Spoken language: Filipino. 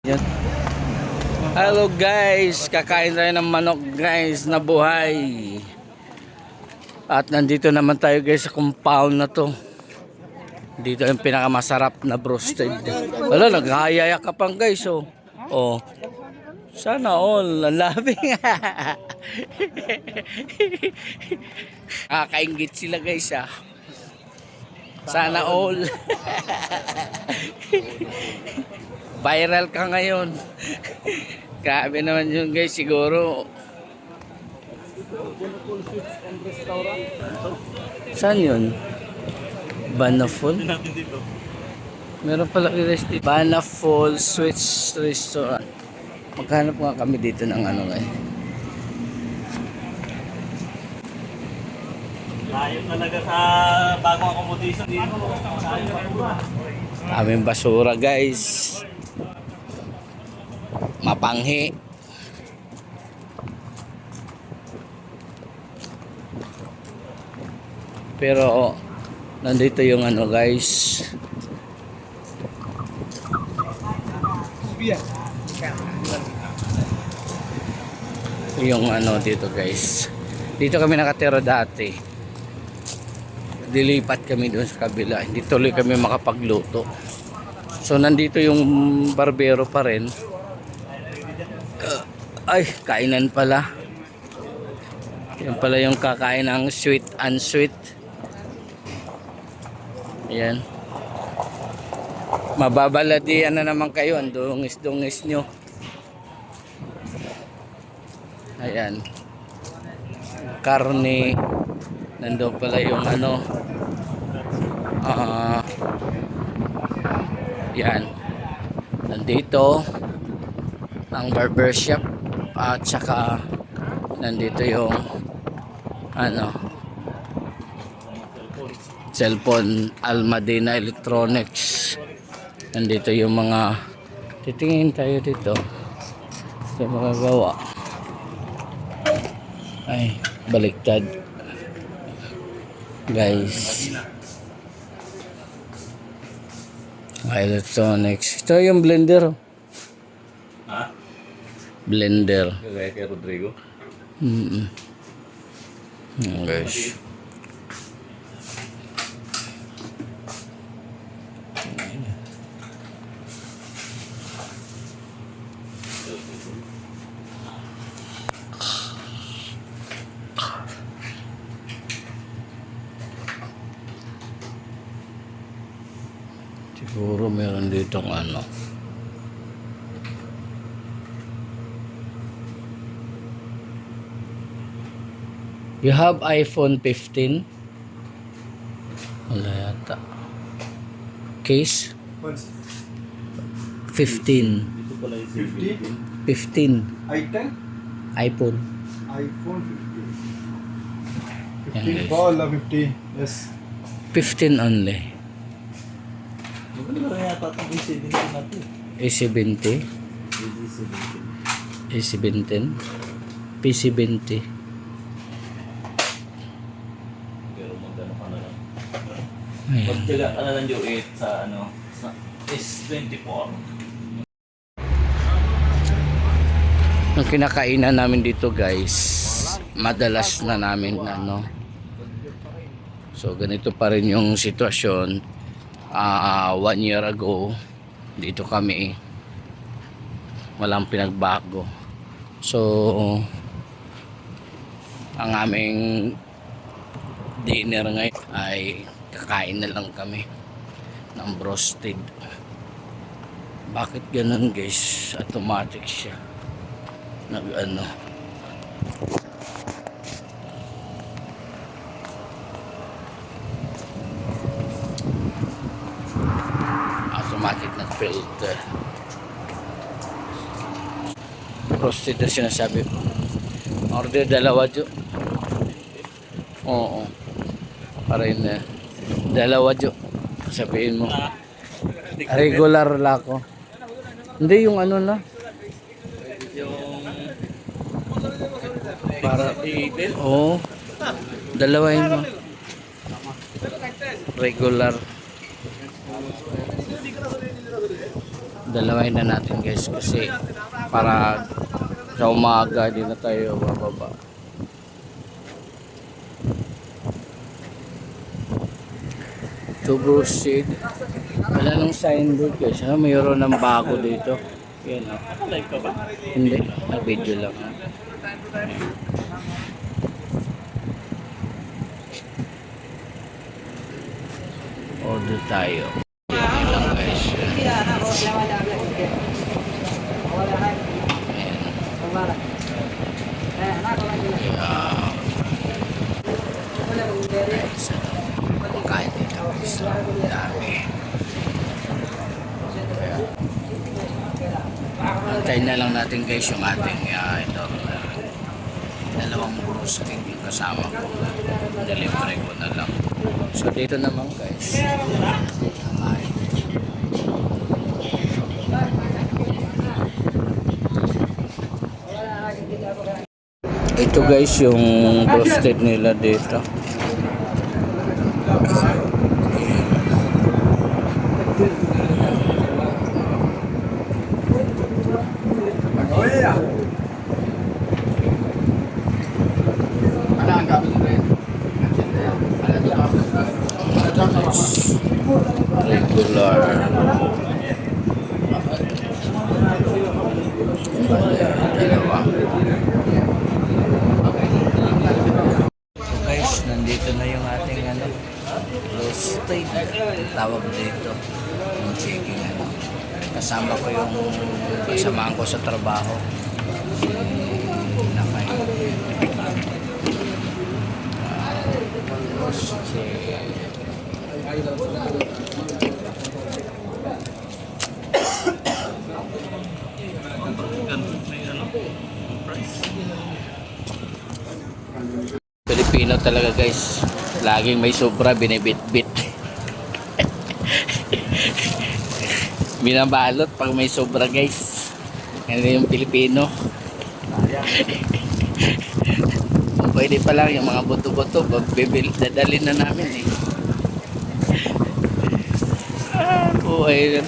Yan. Hello guys, kakain tayo ng manok guys na buhay. At nandito naman tayo guys sa compound na to. Dito yung pinakamasarap na roasted. Wala, naghahayaya ka pang guys oh. Oh. Sana all, ang labing. Kakaingit sila guys ah. Sana all. Viral ka ngayon. Grabe naman yun guys, siguro. Saan yun? Banafol? Meron pala i-rest dito. Banafol Sweets Restaurant. Maghanap nga kami dito ng ano ngayon. Layo talaga sa bagong accommodation dito. Aming basura guys. Mapanghi. Pero nandito yung ano guys. Yung ano dito guys. Dito kami nakatira dati. Dilipat kami doon sa kabila. Hindi tuloy kami makapagluto. So nandito yung barbero pa rin. Ay, kainan pala. Yan pala yung kakain ng sweet and sweet. Ayan. Mababaladian na naman kayo. Ang dungis-dungis nyo. Ayan. Karne. Nandun pala yung ano. Yan. Nandito ang barbershop. At saka nandito yung ano cellphone Almadina Electronics. Nandito yung mga titingin tayo dito sa mga gawa. Ay, baliktad guys. Electronics. Ito yung blender. Ha? Blender. Kaya kay Rodrigo. Guys. Siguro meron ditong ano. You have iPhone 15? Wala yata. Case? 15. Dito pala yung 15. I10? iPhone. iPhone 15. Yan, 15 guys. Pro, 50. Yes. 15 only. Maganda rin yata itong A17 natin. A70. A17. P70. Pero magkano ka na lang. Ayan. Magtyaga ka na lang yung 8 sa ano, sa S24. Yung kinakainan namin dito guys, madalas na namin ano. So ganito pa rin yung sitwasyon. 1 year ago dito kami, walang pinagbago. So ang aming dinner ngayon ay kakain na lang kami ng roasted. Bakit ganun guys? Automatic siya nag ano. Automatic na filter. Roasted na sinasabi ko. Order dalawa jo. Oo. Para yun na. Dalawa jo. Sabihin mo. Regular lako. Hindi yung ano na. Yung Para oo. Dalawahin mo. Regular. Dalawain na natin guys kasi para sa umaga di na tayo bababa. To Broasted. Wala nang signboard guys. Mayroon ng bago dito. Yan o. Live ka ba? Hindi. Video lang. Order tayo. Yan lang guys. Ayan. Guys, pagkain dito guys. Dami. Antayin na lang natin guys yung ating ito, dalawang brewstick yung kasama ko. Delivery ko na lang. So dito naman guys. Ito guys yung roasted nila dito. Regular. Dalawa. So guys, nandito na yung ating roasted. Tawag dito. Yung chicken Kasama ko yung kasamahan ko sa trabaho. Si Nakay. Pilipino talaga guys. Laging may sobra binibit-bit. Binabalot pag may sobra guys. Yan yung Pilipino. Kung pwede pa lang yung mga buto-buto, dadalhin na namin eh. Buhay